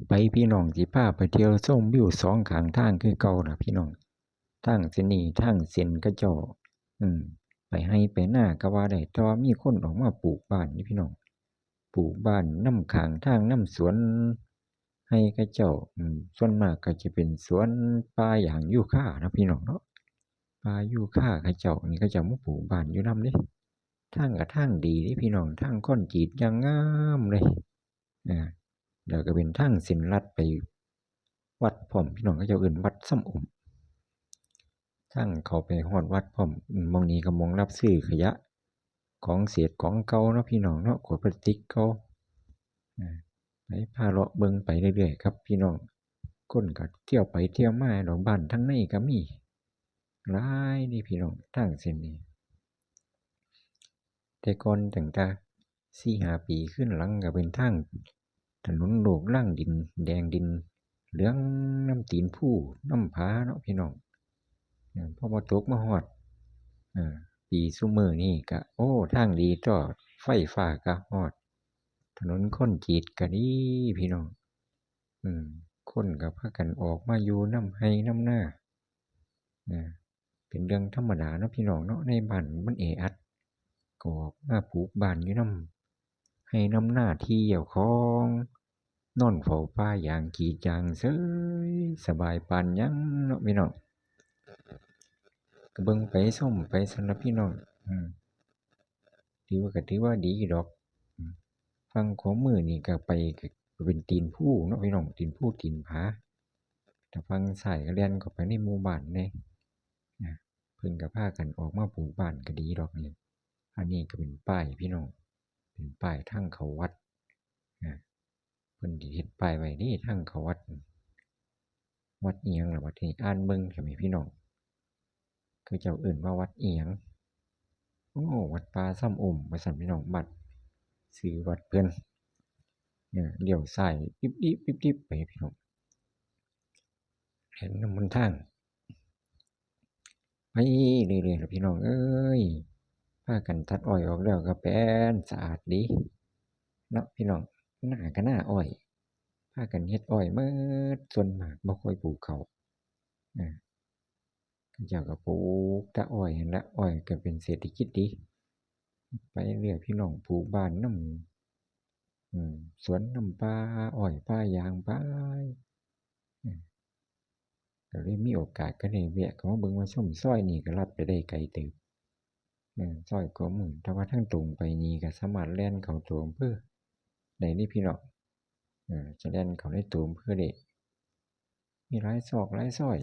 ไปพี่น้องสิพาไปเที่ยวชมวิวสองข้างทางคือเก่าล่ะพี่น้องทางเส้นนี้ทางเส้นกระเจ้าอืมไปให้ไปหน้าก็ว่าได้แต่ว่ามีคนออกมาปลูกบ้านนี่พี่น้องปลูกบ้านนำข้างทางนำสวนให้กระเจ้าส่วนมากก็จะเป็นสวนป่าอย่างยูคานะพี่น้องเนาะป่ายูคากระเจ้านี่กระเจ้ามาปลูกบ้านอยู่นำเด้ทางก็ทางดีเด้พี่น้องทางคอนกรีตอย่างงามเลยอ่า แล้วก็เป็นทางเส้นลัดไปวัดพร้อมพี่น้องก็จะเอิ้นวัดซ้ำอมทางเข้าไปฮอดวัดพร้อมหม้องนี้ก็หม้องรับซื้อขยะของเศษของเก่าเนาะพี่น้องเนาะขวดพลาสติกเก่าไปพาเลาะเบิ่งไปเรื่อยๆครับพี่น้องคนก็เที่ยวไปเที่ยวมาดอกบ้านทั้งในก็มีหลายนี่พี่น้องทางเส้นนี้แต่ก่อนตั้งแต่4-5 ปีขึ้นหลังก็เป็นทางถนนโลูกรังดินแดงดินเหลืองน้ำตีนผู้น้ำผาเนาะพี่น้องพอมาตกมาฮอดปีซุมื้อนี้ก็โอ้ทางดีต่อไฟฟ้าก็ฮอดถนนคอนกรีตก็ดีพี่น้องคนก็พากันออกมาอยู่นำไร่นำนาเป็นเรื่องธรรมดาเนาะพี่น้องเนาะในบ้านมันแออัดก็ออกมาปลูกบ้านอยู่นำไร่นำนาที่เจ้าของนอนเฝ้าป่ายางกรีดยางเฉยสบายปานหยังเนาะพี่น้องก็เบิ่งไปชมไปซั่นล่ะพี่น้องถือว่าดีอยู่ดอกฝั่งขวามือนี่ก็ไปก็เป็นตีนผู้เนาะพี่น้องตีนผู้ตีนผาแต่ฝั่งซ้ายก็แล่นเข้าไปในหมู่บ้านแหน่เพิ่นก็พากันออกมาปลูกบ้านก็ดีดอกนี่อันนี้ก็เป็นป้ายพี่น้องเป็นป้ายทางเข้าวัดเพิ่นสิเฮ็ดป้ายไว้นี่ทางเข้าวัดวัดอิหยังล่ะบัดนี้อ่านเบิ่งซั้นแหมพี่น้องเขาเจ้าเอิ้นว่าวัดอิหยังโอ้วัดป่าซ้ำอมว่าซั่นพี่น้องบัดชื่อวัดเพิ่นเลี้ยวซ้ายปิ๊บๆๆไปพี่น้องเห็นนำหนทางไปเรื่อยๆล่ะพี่น้องเอ้ยพากันตัดอ้อยออกแล้วก็แปลนสะอาดดีเนาะพี่น้องนาก็นาอ้อยพากันเฮ็ดอ้อยหมดส่วนมากบ่ค่อยปลูกข้าวเขาเจ้าก็ปลูกแต่อ้อยนั่นแหละอ้อยก็เป็นเศรษฐกิจดีไปเรื่อยพี่น้องปลูกบ้านนำสวนนำป่าอ้อยป่ายางไปก็เลยมีโอกาสก็ได้แวะเข้ามาเบิ่งว่าส้มซอยนี่ก็ลัดไปได้ไกลเติบซอยขวามือถ้าว่าทางตรงไปนี่ก็สามารถแล่นเข้าตัวอำเภอได้นี่พี่น้องจะแล่นเข้าในตัวอำเภอได้มีหลายซอกหลายซอย